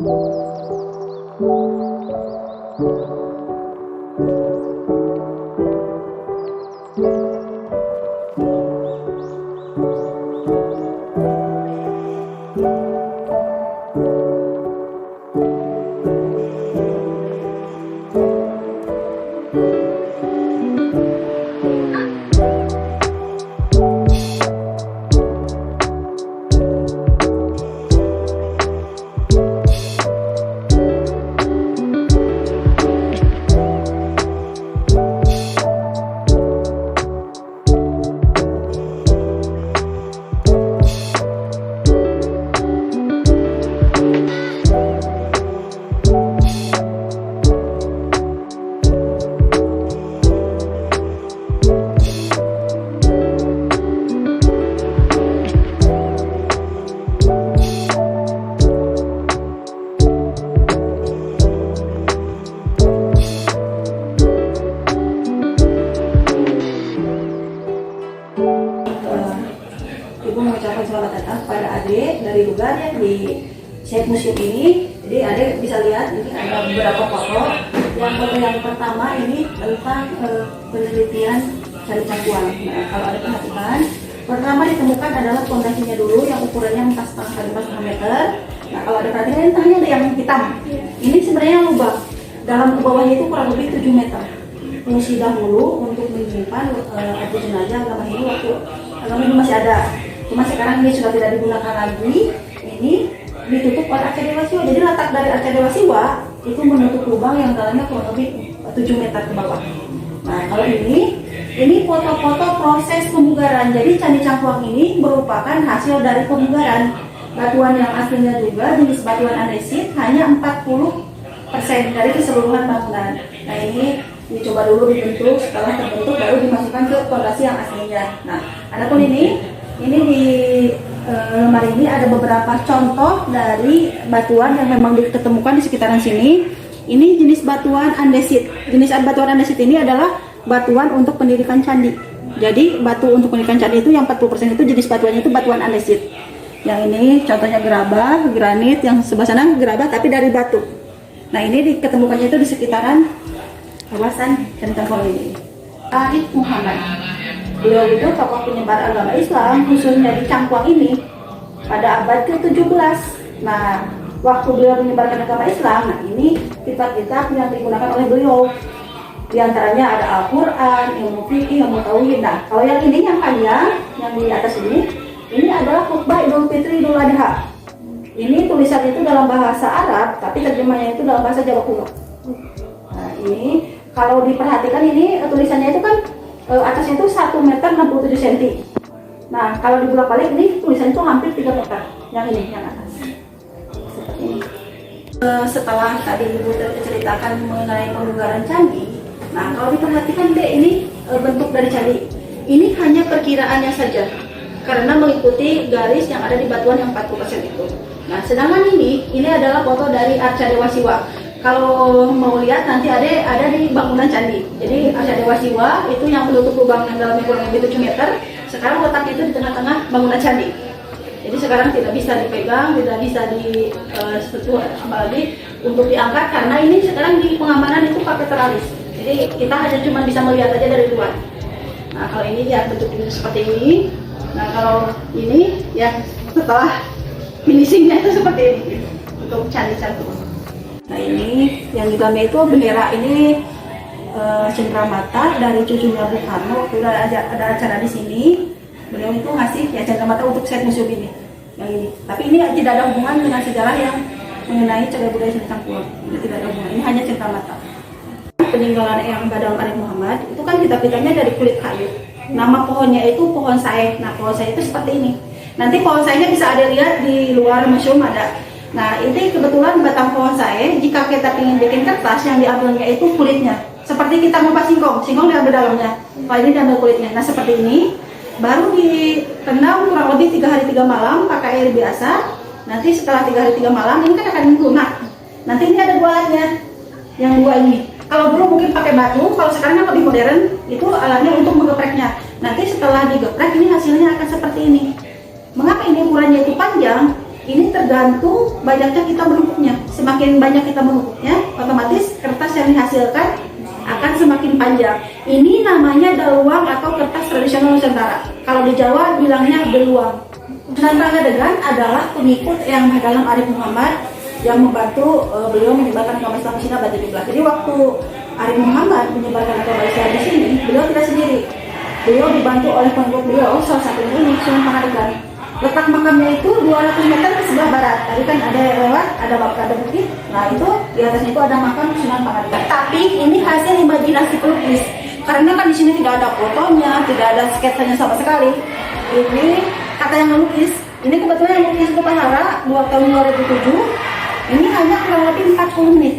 Ibu mengucapkan selamat datang pada adik dari Lugar ya di Site Museum ini. Jadi adik bisa lihat ini ada beberapa foto. Yang foto yang pertama ini tentang penelitian candi Cangkuang. Nah, kalau ada perhatikan, pertama ditemukan adalah fondasinya dulu yang ukurannya 4,5 kali 4,5 meter. Nah, kalau ada perhatikan tengahnya ada yang hitam. Ini sebenarnya lubang. Dalam ke bawahnya itu kurang lebih 7 meter. Fungsi dahulu untuk menyimpan abu jenazah agama ini waktu agama ini masih ada. Cuma sekarang ini sudah tidak digunakan lagi. Ini ditutup oleh arca Dewa Siwa. Jadi letak dari arca Dewa Siwa itu menutup lubang yang dalamnya kurang lebih 7 meter ke bawah. Nah, kalau ini foto-foto proses pemugaran. Jadi Candi Cangkuang ini merupakan hasil dari pemugaran. Batuan yang aslinya juga jenis batuan andesit hanya 40% dari keseluruhan bangunan. Nah, ini dicoba dulu dibentuk, setelah terbentuk baru dimasukkan ke fondasi yang aslinya. Nah, adapun ini di lemari ini ada beberapa contoh dari batuan yang memang ditemukan di sekitaran sini. Ini jenis batuan andesit. Jenis batuan andesit ini adalah batuan untuk pendirikan candi. Jadi batu untuk pendirikan candi itu yang 40% itu jenis batuannya itu batuan andesit. Yang ini contohnya gerabah, granit, yang sebelah sana gerabah tapi dari batu. Nah, ini diketemukannya itu di sekitaran kawasan Candi Cangkuang ini. Arif Muhammad, beliau itu tokoh penyebar agama Islam khususnya di Cangkuang ini pada abad ke-17. Nah, waktu beliau menyebarkan agama Islam, nah ini kitab-kitab yang digunakan oleh beliau. Di antaranya ada Al-Quran, ilmu fikih, ilmu tauhid. Nah, kalau yang ini yang panjang, yang di atas ini adalah khutbah Idul Fitri Idul Adha. Ini tulisan itu dalam bahasa Arab, tapi terjemahnya itu dalam bahasa Jawa kuno. Nah, ini kalau diperhatikan ini tulisannya itu kan atasnya itu 1 meter 67 cm. Nah, kalau dibolak-balik ini tulisannya itu hampir 3 meter. Yang ini, yang atas. Seperti ini. Setelah tadi Ibu ceritakan mengenai pemugaran candi, nah kalau diperhatikan deh ini bentuk dari candi. Ini hanya perkiraannya saja, karena mengikuti garis yang ada di batuan yang 40% itu. Nah, sedangkan ini adalah foto dari arca Dewa Siwa. Kalau mau lihat nanti ada di bangunan candi. Jadi arca Dewa Siwa itu yang menutup lubang yang dalamnya kurang lebih 7 meter. Sekarang letaknya itu di tengah-tengah bangunan candi. Jadi sekarang tidak bisa dipegang, tidak bisa disentuh apalagi untuk diangkat karena ini sekarang di pengamanan itu pakai teralis. Jadi kita hanya cuma bisa melihat aja dari luar. Nah, kalau ini ya bentuknya seperti ini. Nah, kalau ini ya setelah finishingnya itu seperti ini untuk candi Cangkuang. Nah, ini yang di dalamnya itu bendera ini cenderamata dari cucunya Bung Karno. Udah ada acara di sini, beliau itu ngasih ya cenderamata untuk Site Museum ini. Yang ini. Tapi ini tidak ada hubungan dengan sejarah yang mengenai cagar budaya Candi Cangkuang. Ini tidak ada hubungan. Ini hanya cenderamata. Peninggalan Eyang Badal Arif Muhammad itu kan kitab-kitabnya dari kulit kayu. Nama pohonnya itu pohon saeh. Nah, pohon saeh itu seperti ini. Nanti pohon saehnya bisa ada lihat di luar museum ada. Nah, ini kebetulan batang pohon saeh. Jika kita ingin bikin kertas, yang diambilnya itu kulitnya. Seperti kita mau singkong diambil dalamnya. Kalau ini diambil kulitnya. Nah, seperti ini. Baru direndam kurang lebih 3 hari 3 malam pakai air biasa. Nanti setelah 3 hari 3 malam ini kan akan lunak. Nanti ini ada buahnya. Yang dua ini. Kalau dulu mungkin pakai batu, kalau sekarang yang lebih modern itu alatnya untuk menggepreknya. Nanti setelah digeprek ini hasilnya akan seperti ini. Mengapa ini ukurannya itu panjang? Ini tergantung banyaknya kita menumpuknya. Semakin banyak kita menumpuknya, otomatis kertas yang dihasilkan akan semakin panjang. Ini namanya daluang atau kertas tradisional Nusantara. Kalau di Jawa bilangnya beluang. Sunan Pangadegan adalah pengikut yang dalam Arif Muhammad yang membantu beliau menyebarkan agama Islam di sini abad 17. Jadi waktu Arif Muhammad menyebarkan agama Islam di sini, beliau tidak sendiri. Beliau dibantu oleh pengikut beliau, salah satunya ini Sunan Pangadegan. Letak makamnya itu 200 meter ke sebelah barat. Tadi kan ada lewat, ada bukit. Nah itu di atasnya itu ada makam Sunan Pangadegan. Tapi ini hasil imajinasi pelukis. Karena kan di sini tidak ada fotonya, tidak ada sketsanya sama sekali. Ini kata yang melukis. Ini kebetulan yang melukis itu Bahara tahun 2007. Ini hanya kurang lebih 40 menit.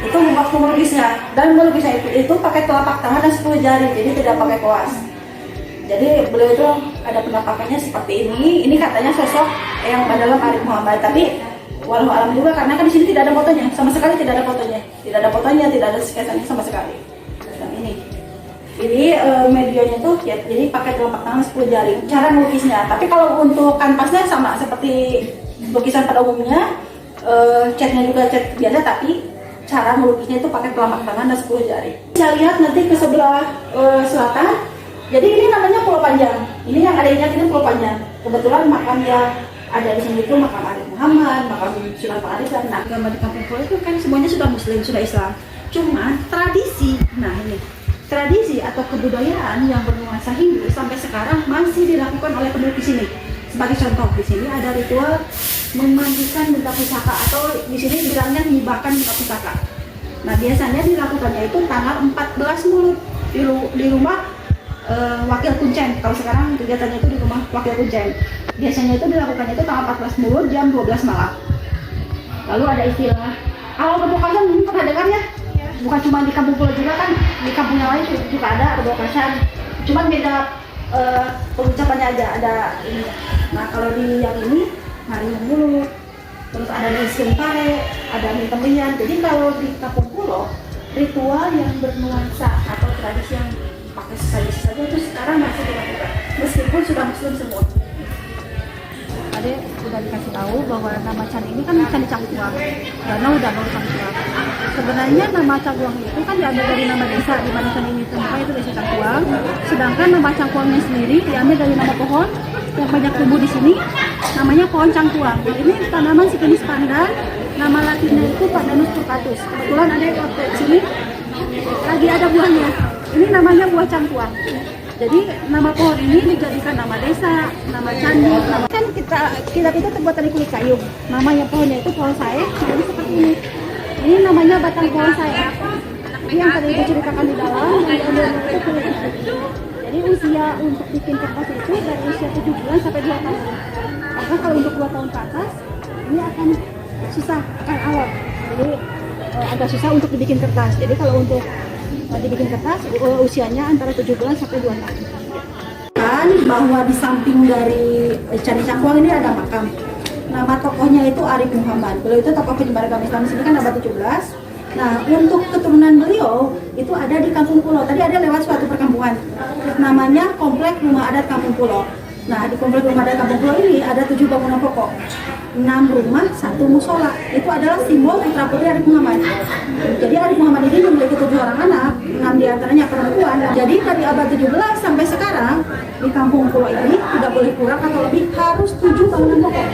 Itu waktu melukisnya. Dan melukisnya itu pakai telapak tangan dan 10 jari, jadi tidak pakai koas. Jadi beliau itu ada penampakannya seperti ini. Ini katanya sosok yang dalam Arif Muhammad. Tapi walau alam juga karena kan di sini tidak ada fotonya, sama sekali tidak ada fotonya, tidak ada sketsanya sama sekali. Dan ini medianya tuh ya, jadi pakai telapak tangan 10 jari. Cara melukisnya. Tapi kalau untuk kanvasnya sama seperti lukisan pada umumnya, catnya juga cat biasa, tapi cara melukisnya itu pakai telapak tangan dan 10 jari. Bisa lihat nanti ke sebelah selatan. Jadi ini namanya Pulau Panjang. Ini yang ada ingat ini Pulau Panjang. Kebetulan makam yang ada di sini itu makam Arif Muhammad, makam Sunan Pangadegan. Nah, agama di Kampung Pulau itu kan semuanya sudah Muslim, sudah Islam. Cuma tradisi, nah ini tradisi atau kebudayaan yang bernuansa Hindu sampai sekarang masih dilakukan oleh penduduk di sini. Sebagai contoh, di sini ada ritual memandikan benda pusaka atau di sini bilangnya menghibahkan benda pusaka. Nah, biasanya dilakukannya itu tanggal 14 Mulut di rumah Wakil Kuncen. Kalau sekarang kegiatannya itu di rumah Wakil Kuncen. Biasanya itu dilakukannya itu tanggal 14 Mulut jam 12 malam. Lalu ada istilah awal pembukaan, mungkin pernah dengar ya? Bukan cuma di Kampung Pulau juga kan, di kampung yang lain juga ada pembukaan. Cuman beda pengucapannya aja, ada ini. Nah kalau di yang ini hari Mulut, terus ada di Sempare, ada di Tembian. Jadi kalau di Kampung Pulau ritual yang bernuansa atau tradisi yang pakai sesaji saja itu sekarang masih dilakukan meskipun sudah Muslim semua. Adek sudah dikasih tahu bahwa nama Candi ini kan Candi Cangkuang, Danau Cangkuang. Sebenarnya nama Cangkuang itu kan diambil dari nama desa di mana Candi ini ditemukan, itu desa Cangkuang. Sedangkan nama Cangkuangnya sendiri diambil dari nama pohon yang banyak tumbuh di sini, namanya pohon Cangkuang. Ini tanaman sejenis pandan, nama latinnya itu Pandanus purcatus. Kebetulan ada waktu sini lagi ada buahnya. Ini namanya buah cangkuang. Jadi nama pohon ini dijadikan nama desa, nama candi. Kan kita itu terbuat dari kulit kayu. Namanya pohonnya itu pohon sae. Jadi seperti ini. Ini namanya batang pohon sae. Ini yang tadi diceritakan di dalam. Itu kulit kayu. Jadi usia untuk bikin kertas itu dari usia 7 bulan sampai 2 tahun. Karena kalau untuk 2 tahun ke atas, ini akan susah, akan awet. Jadi agak susah untuk dibikin kertas. Jadi kalau untuk dibikin kertas usianya antara 7 bulan sampai 2 tahun. Kan bahwa di samping dari Candi Cangkuang ini ada makam. Nama tokohnya itu Arif Muhammad. Beliau itu tokoh penyebar agama Islam di sini kan abad 17. Nah, untuk keturunan beliau itu ada di Kampung Pulau. Tadi ada lewat suatu perkampungan. Namanya Komplek Rumah Adat Kampung Pulau. Nah, di Komplek Rumah Adat Kampung Pulau ini ada 7 bangunan pokok. 6 rumah, 1 musola. Itu adalah simbol putra putri Arif Muhammad. Jadi Arif Muhammad ini memiliki 7 orang anak, 6 diantaranya perempuan. Jadi dari abad 17 sampai sekarang di Kampung Pulau ini tidak boleh kurang atau lebih harus 7 bangunan pokok.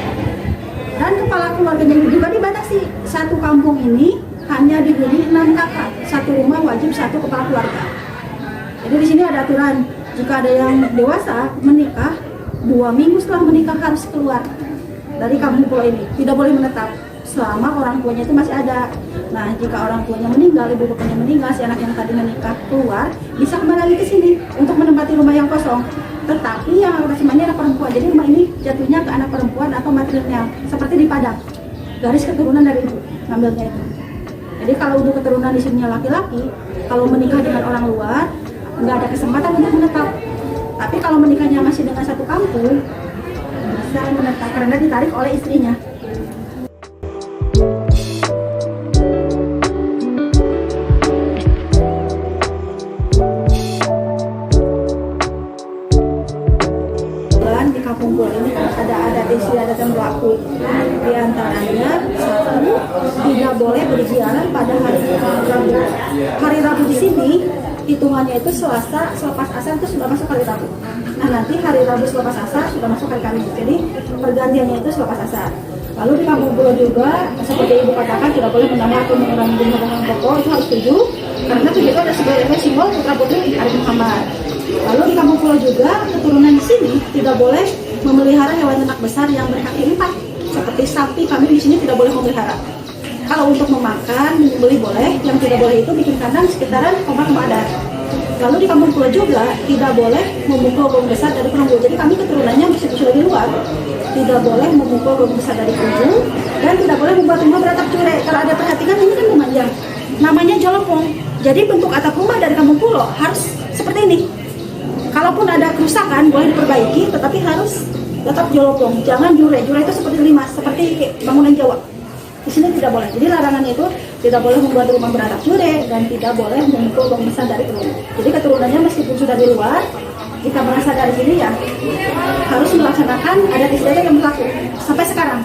Dan kepala keluarganya juga dibatasi. Satu kampung ini hanya dihuni 6 kakak. Satu rumah wajib 1 kepala keluarga. Jadi di sini ada aturan jika ada yang dewasa menikah 2 minggu setelah menikah harus keluar dari Kampung Pulau ini, tidak boleh menetap selama orang tuanya itu masih ada. Nah, jika orang tuanya meninggal, ibu bapaknya meninggal, si anak yang tadi menikah keluar, bisa kembali lagi ke sini untuk menempati rumah yang kosong. Tetapi yang akan ini anak perempuan, jadi rumah ini jatuhnya ke anak perempuan atau matrilineal, seperti di Padang, garis keturunan dari ibu ngambilnya itu. Jadi kalau untuk keturunan di sini laki-laki, kalau menikah dengan orang luar, nggak ada kesempatan untuk menetap. Tapi kalau menikahnya masih dengan satu kampung, bisa menetap karena ditarik oleh istrinya. Di Kampung Pulau ini kan ada adat istiadat yang berlaku tidak boleh berziarah pada hari Rabu. Hari Rabu di sini hitungannya itu Selasa selepas asar itu sudah masuk hari Rabu. Nah nanti hari Rabu selepas asar sudah masuk hari Kamis. Jadi pergantiannya itu selepas asar. Lalu di Kampung Pulo juga seperti ibu katakan tidak boleh menambah atau mengurangi jumlah hewan pokok, itu harus setuju karena itu juga ada sebagai simbol putra putri Arif Muhammad. Lalu di Kampung Pulo juga keturunan di sini tidak boleh memelihara hewan ternak besar yang berkaki 4 seperti sapi. Kami di sini tidak boleh memelihara. Kalau untuk memakan, membeli boleh, yang tidak boleh itu bikin kandang sekitaran kompak adat. Lalu di Kampung Pulo juga tidak boleh memukul gong besar dari perunggu. Jadi kami keturunannya sudah di luar. Tidak boleh memukul gong besar dari perunggu dan tidak boleh membuat rumah beratap cure. Kalau ada perhatikan ini kan memanjang. Namanya jolopong. Jadi bentuk atap rumah dari Kampung Pulo harus seperti ini. Kalaupun ada kerusakan boleh diperbaiki, tetapi harus tetap jolopong. Jangan jure. Jure itu seperti limas, seperti bangunan Jawa. Di sini tidak boleh. Jadi larangannya itu tidak boleh membuat rumah beratap jure dan tidak boleh memukul gong besar dari perunggu. Jadi keturunannya meskipun sudah di luar, jika merasa dari sini ya harus melaksanakan adat istiadat yang berlaku sampai sekarang.